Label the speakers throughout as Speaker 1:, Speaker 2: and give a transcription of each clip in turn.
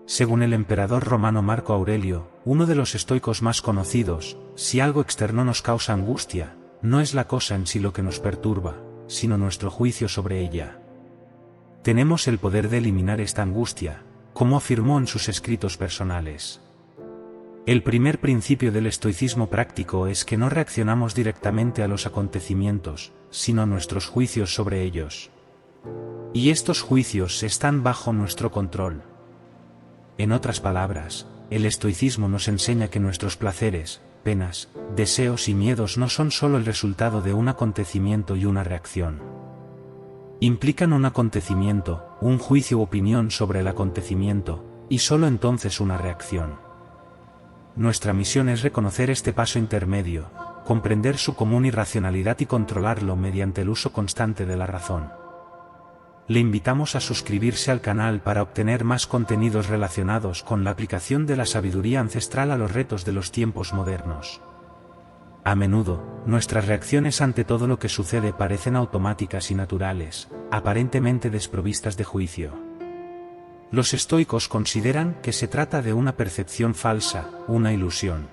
Speaker 1: Según el emperador romano Marco Aurelio, uno de los estoicos más conocidos, si algo externo nos causa angustia, no es la cosa en sí lo que nos perturba, sino nuestro juicio sobre ella. Tenemos el poder de eliminar esta angustia, como afirmó en sus escritos personales. El primer principio del estoicismo práctico es que no reaccionamos directamente a los acontecimientos, sino a nuestros juicios sobre ellos. Y estos juicios están bajo nuestro control. En otras palabras, el estoicismo nos enseña que nuestros placeres, penas, deseos y miedos no son solo el resultado de un acontecimiento y una reacción. Implican un acontecimiento, un juicio u opinión sobre el acontecimiento, y solo entonces una reacción. Nuestra misión es reconocer este paso intermedio, comprender su común irracionalidad y controlarlo mediante el uso constante de la razón. Le invitamos a suscribirse al canal para obtener más contenidos relacionados con la aplicación de la sabiduría ancestral a los retos de los tiempos modernos. A menudo, nuestras reacciones ante todo lo que sucede parecen automáticas y naturales, aparentemente desprovistas de juicio. Los estoicos consideran que se trata de una percepción falsa, una ilusión.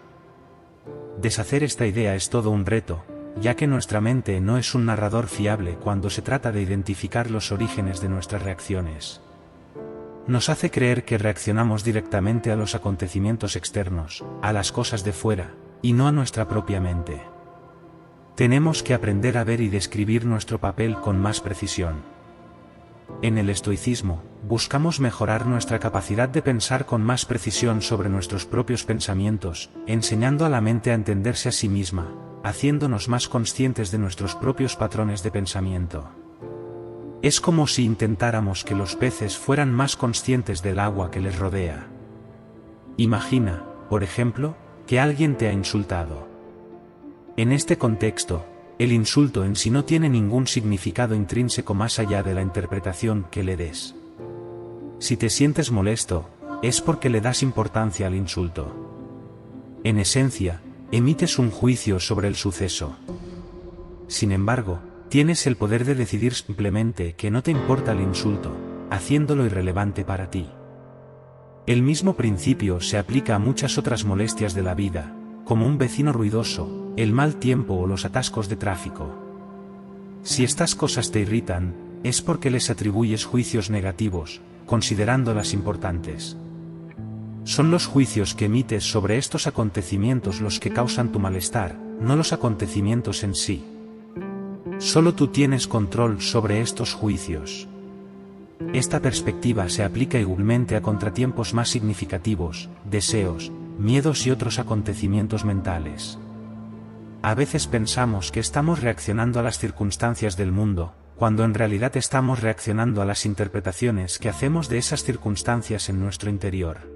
Speaker 1: Deshacer esta idea es todo un reto, ya que nuestra mente no es un narrador fiable cuando se trata de identificar los orígenes de nuestras reacciones. Nos hace creer que reaccionamos directamente a los acontecimientos externos, a las cosas de fuera, y no a nuestra propia mente. Tenemos que aprender a ver y describir nuestro papel con más precisión. En el estoicismo, buscamos mejorar nuestra capacidad de pensar con más precisión sobre nuestros propios pensamientos, enseñando a la mente a entenderse a sí misma, haciéndonos más conscientes de nuestros propios patrones de pensamiento. Es como si intentáramos que los peces fueran más conscientes del agua que les rodea. Imagina, por ejemplo, que alguien te ha insultado. En este contexto, el insulto en sí no tiene ningún significado intrínseco más allá de la interpretación que le des. Si te sientes molesto, es porque le das importancia al insulto. En esencia, emites un juicio sobre el suceso. Sin embargo, tienes el poder de decidir simplemente que no te importa el insulto, haciéndolo irrelevante para ti. El mismo principio se aplica a muchas otras molestias de la vida, como un vecino ruidoso, el mal tiempo o los atascos de tráfico. Si estas cosas te irritan, es porque les atribuyes juicios negativos, considerándolas importantes. Son los juicios que emites sobre estos acontecimientos los que causan tu malestar, no los acontecimientos en sí. Solo tú tienes control sobre estos juicios. Esta perspectiva se aplica igualmente a contratiempos más significativos, deseos, miedos y otros acontecimientos mentales. A veces pensamos que estamos reaccionando a las circunstancias del mundo, cuando en realidad estamos reaccionando a las interpretaciones que hacemos de esas circunstancias en nuestro interior.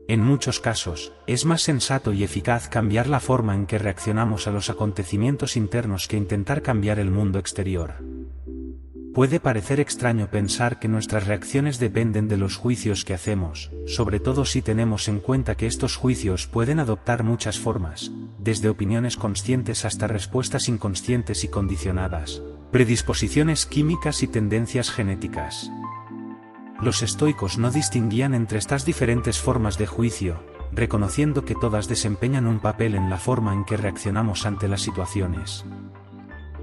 Speaker 1: En muchos casos, es más sensato y eficaz cambiar la forma en que reaccionamos a los acontecimientos internos que intentar cambiar el mundo exterior. Puede parecer extraño pensar que nuestras reacciones dependen de los juicios que hacemos, sobre todo si tenemos en cuenta que estos juicios pueden adoptar muchas formas, desde opiniones conscientes hasta respuestas inconscientes y condicionadas, predisposiciones químicas y tendencias genéticas. Los estoicos no distinguían entre estas diferentes formas de juicio, reconociendo que todas desempeñan un papel en la forma en que reaccionamos ante las situaciones.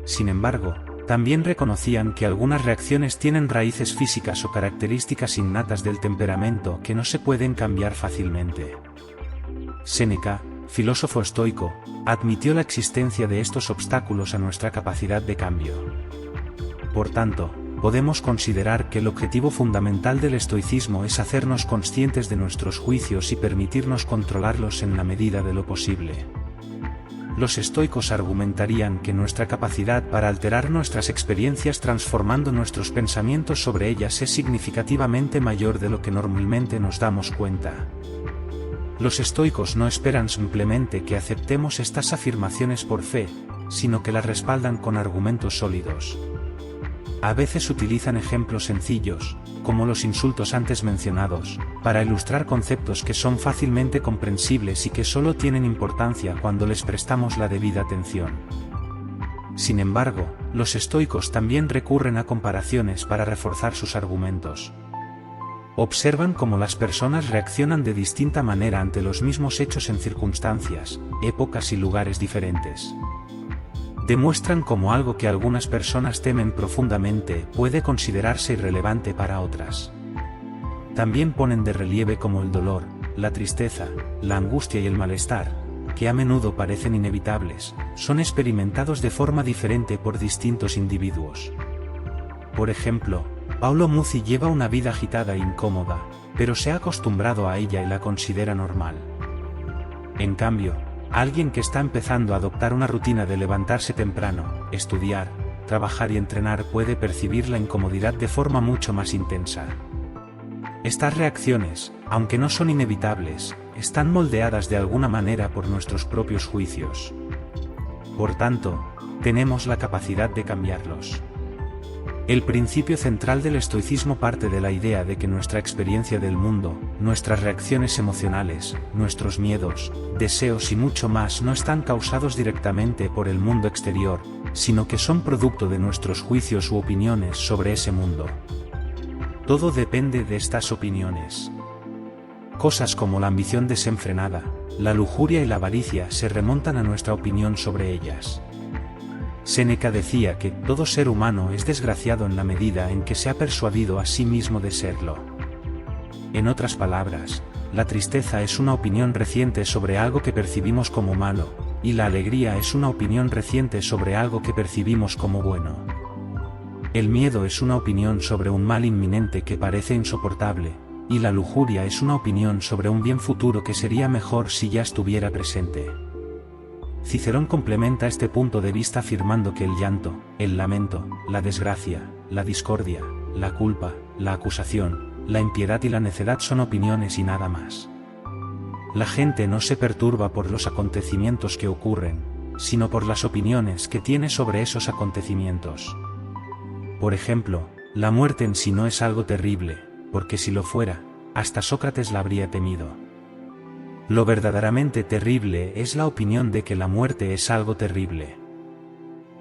Speaker 1: Sin embargo, también reconocían que algunas reacciones tienen raíces físicas o características innatas del temperamento que no se pueden cambiar fácilmente. Séneca, filósofo estoico, admitió la existencia de estos obstáculos a nuestra capacidad de cambio. Por tanto, podemos considerar que el objetivo fundamental del estoicismo es hacernos conscientes de nuestros juicios y permitirnos controlarlos en la medida de lo posible. Los estoicos argumentarían que nuestra capacidad para alterar nuestras experiencias transformando nuestros pensamientos sobre ellas es significativamente mayor de lo que normalmente nos damos cuenta. Los estoicos no esperan simplemente que aceptemos estas afirmaciones por fe, sino que las respaldan con argumentos sólidos. A veces utilizan ejemplos sencillos, como los insultos antes mencionados, para ilustrar conceptos que son fácilmente comprensibles y que solo tienen importancia cuando les prestamos la debida atención. Sin embargo, los estoicos también recurren a comparaciones para reforzar sus argumentos. Observan cómo las personas reaccionan de distinta manera ante los mismos hechos en circunstancias, épocas y lugares diferentes. Demuestran cómo algo que algunas personas temen profundamente puede considerarse irrelevante para otras. También ponen de relieve cómo el dolor, la tristeza, la angustia y el malestar, que a menudo parecen inevitables, son experimentados de forma diferente por distintos individuos. Por ejemplo, Paolo Muzzi lleva una vida agitada e incómoda, pero se ha acostumbrado a ella y la considera normal. En cambio, alguien que está empezando a adoptar una rutina de levantarse temprano, estudiar, trabajar y entrenar puede percibir la incomodidad de forma mucho más intensa. Estas reacciones, aunque no son inevitables, están moldeadas de alguna manera por nuestros propios juicios. Por tanto, tenemos la capacidad de cambiarlos. El principio central del estoicismo parte de la idea de que nuestra experiencia del mundo, nuestras reacciones emocionales, nuestros miedos, deseos y mucho más no están causados directamente por el mundo exterior, sino que son producto de nuestros juicios u opiniones sobre ese mundo. Todo depende de estas opiniones. Cosas como la ambición desenfrenada, la lujuria y la avaricia se remontan a nuestra opinión sobre ellas. Séneca decía que todo ser humano es desgraciado en la medida en que se ha persuadido a sí mismo de serlo. En otras palabras, la tristeza es una opinión reciente sobre algo que percibimos como malo, y la alegría es una opinión reciente sobre algo que percibimos como bueno. El miedo es una opinión sobre un mal inminente que parece insoportable, y la lujuria es una opinión sobre un bien futuro que sería mejor si ya estuviera presente. Cicerón complementa este punto de vista afirmando que el llanto, el lamento, la desgracia, la discordia, la culpa, la acusación, la impiedad y la necedad son opiniones y nada más. La gente no se perturba por los acontecimientos que ocurren, sino por las opiniones que tiene sobre esos acontecimientos. Por ejemplo, la muerte en sí no es algo terrible, porque si lo fuera, hasta Sócrates la habría temido. Lo verdaderamente terrible es la opinión de que la muerte es algo terrible.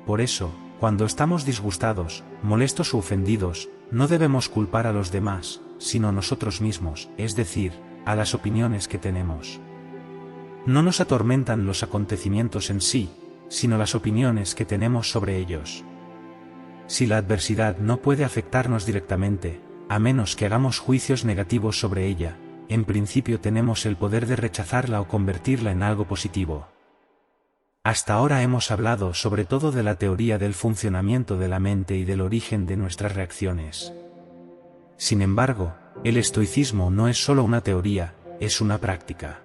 Speaker 1: Por eso, cuando estamos disgustados, molestos u ofendidos, no debemos culpar a los demás, sino a nosotros mismos, es decir, a las opiniones que tenemos. No nos atormentan los acontecimientos en sí, sino las opiniones que tenemos sobre ellos. Si la adversidad no puede afectarnos directamente, a menos que hagamos juicios negativos sobre ella, en principio tenemos el poder de rechazarla o convertirla en algo positivo. Hasta ahora hemos hablado sobre todo de la teoría del funcionamiento de la mente y del origen de nuestras reacciones. Sin embargo, el estoicismo no es solo una teoría, es una práctica.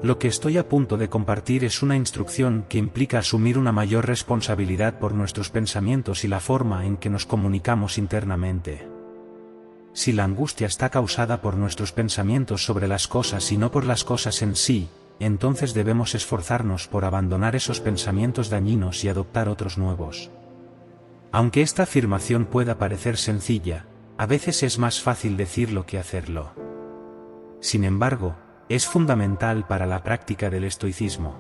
Speaker 1: Lo que estoy a punto de compartir es una instrucción que implica asumir una mayor responsabilidad por nuestros pensamientos y la forma en que nos comunicamos internamente. Si la angustia está causada por nuestros pensamientos sobre las cosas y no por las cosas en sí, entonces debemos esforzarnos por abandonar esos pensamientos dañinos y adoptar otros nuevos. Aunque esta afirmación pueda parecer sencilla, a veces es más fácil decirlo que hacerlo. Sin embargo, es fundamental para la práctica del estoicismo.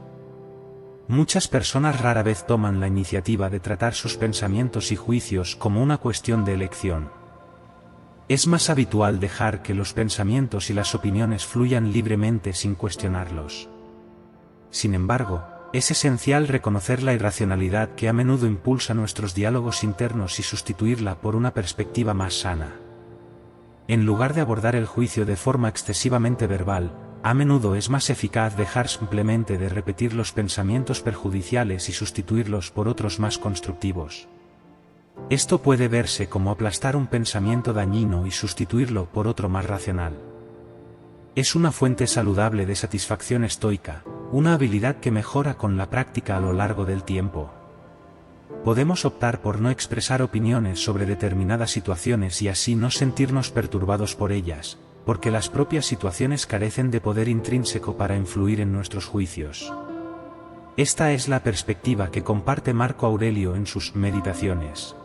Speaker 1: Muchas personas rara vez toman la iniciativa de tratar sus pensamientos y juicios como una cuestión de elección. Es más habitual dejar que los pensamientos y las opiniones fluyan libremente sin cuestionarlos. Sin embargo, es esencial reconocer la irracionalidad que a menudo impulsa nuestros diálogos internos y sustituirla por una perspectiva más sana. En lugar de abordar el juicio de forma excesivamente verbal, a menudo es más eficaz dejar simplemente de repetir los pensamientos perjudiciales y sustituirlos por otros más constructivos. Esto puede verse como aplastar un pensamiento dañino y sustituirlo por otro más racional. Es una fuente saludable de satisfacción estoica, una habilidad que mejora con la práctica a lo largo del tiempo. Podemos optar por no expresar opiniones sobre determinadas situaciones y así no sentirnos perturbados por ellas, porque las propias situaciones carecen de poder intrínseco para influir en nuestros juicios. Esta es la perspectiva que comparte Marco Aurelio en sus Meditaciones.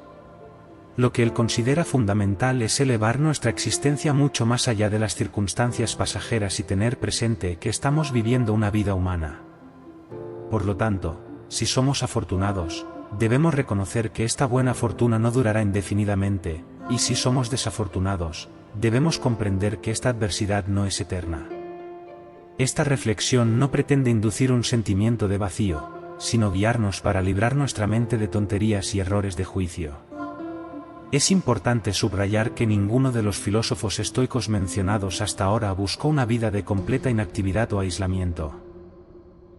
Speaker 1: Lo que él considera fundamental es elevar nuestra existencia mucho más allá de las circunstancias pasajeras y tener presente que estamos viviendo una vida humana. Por lo tanto, si somos afortunados, debemos reconocer que esta buena fortuna no durará indefinidamente, y si somos desafortunados, debemos comprender que esta adversidad no es eterna. Esta reflexión no pretende inducir un sentimiento de vacío, sino guiarnos para librar nuestra mente de tonterías y errores de juicio. Es importante subrayar que ninguno de los filósofos estoicos mencionados hasta ahora buscó una vida de completa inactividad o aislamiento.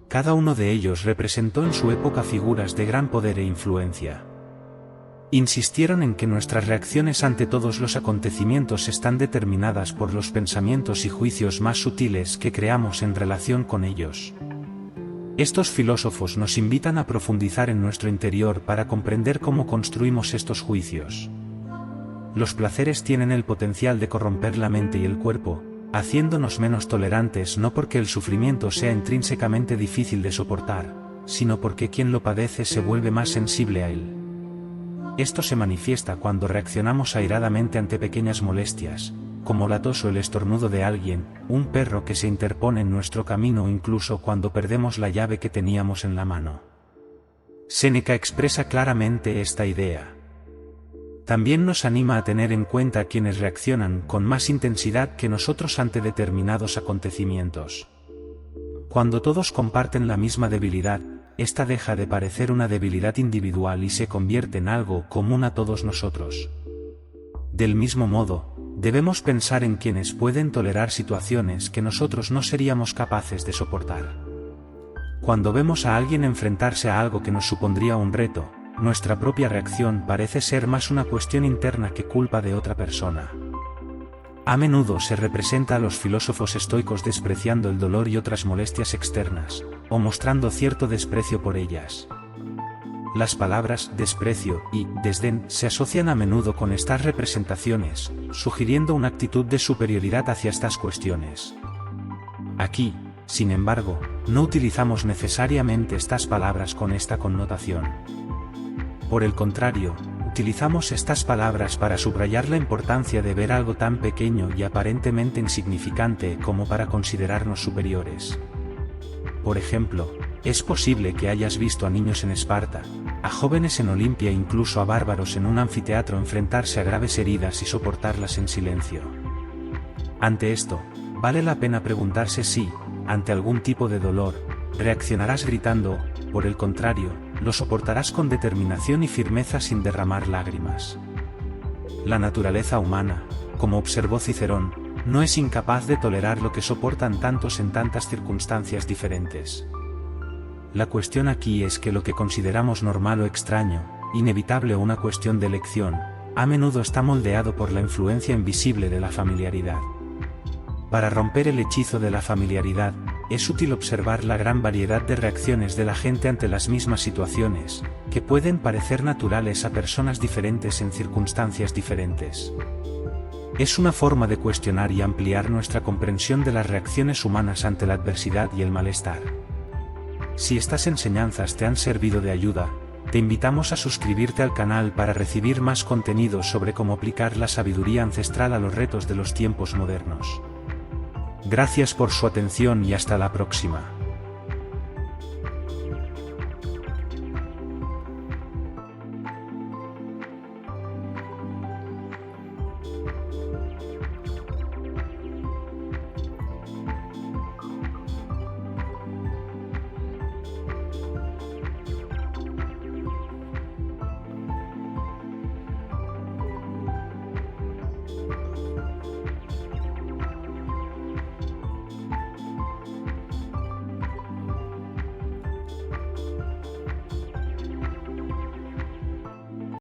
Speaker 1: Cada uno de ellos representó en su época figuras de gran poder e influencia. Insistieron en que nuestras reacciones ante todos los acontecimientos están determinadas por los pensamientos y juicios más sutiles que creamos en relación con ellos. Estos filósofos nos invitan a profundizar en nuestro interior para comprender cómo construimos estos juicios. Los placeres tienen el potencial de corromper la mente y el cuerpo, haciéndonos menos tolerantes no porque el sufrimiento sea intrínsecamente difícil de soportar, sino porque quien lo padece se vuelve más sensible a él. Esto se manifiesta cuando reaccionamos airadamente ante pequeñas molestias, como la tos o el estornudo de alguien, un perro que se interpone en nuestro camino o incluso cuando perdemos la llave que teníamos en la mano. Séneca expresa claramente esta idea. También nos anima a tener en cuenta a quienes reaccionan con más intensidad que nosotros ante determinados acontecimientos. Cuando todos comparten la misma debilidad, esta deja de parecer una debilidad individual y se convierte en algo común a todos nosotros. Del mismo modo, debemos pensar en quienes pueden tolerar situaciones que nosotros no seríamos capaces de soportar. Cuando vemos a alguien enfrentarse a algo que nos supondría un reto, nuestra propia reacción parece ser más una cuestión interna que culpa de otra persona. A menudo se representa a los filósofos estoicos despreciando el dolor y otras molestias externas, o mostrando cierto desprecio por ellas. Las palabras desprecio y desdén se asocian a menudo con estas representaciones, sugiriendo una actitud de superioridad hacia estas cuestiones. Aquí, sin embargo, no utilizamos necesariamente estas palabras con esta connotación. Por el contrario, utilizamos estas palabras para subrayar la importancia de ver algo tan pequeño y aparentemente insignificante como para considerarnos superiores. Por ejemplo, es posible que hayas visto a niños en Esparta, a jóvenes en Olimpia e incluso a bárbaros en un anfiteatro enfrentarse a graves heridas y soportarlas en silencio. Ante esto, vale la pena preguntarse si, ante algún tipo de dolor, reaccionarás gritando, por el contrario, lo soportarás con determinación y firmeza sin derramar lágrimas. La naturaleza humana, como observó Cicerón, no es incapaz de tolerar lo que soportan tantos en tantas circunstancias diferentes. La cuestión aquí es que lo que consideramos normal o extraño, inevitable o una cuestión de elección, a menudo está moldeado por la influencia invisible de la familiaridad. Para romper el hechizo de la familiaridad, es útil observar la gran variedad de reacciones de la gente ante las mismas situaciones, que pueden parecer naturales a personas diferentes en circunstancias diferentes. Es una forma de cuestionar y ampliar nuestra comprensión de las reacciones humanas ante la adversidad y el malestar. Si estas enseñanzas te han servido de ayuda, te invitamos a suscribirte al canal para recibir más contenido sobre cómo aplicar la sabiduría ancestral a los retos de los tiempos modernos. Gracias por su atención y hasta la próxima.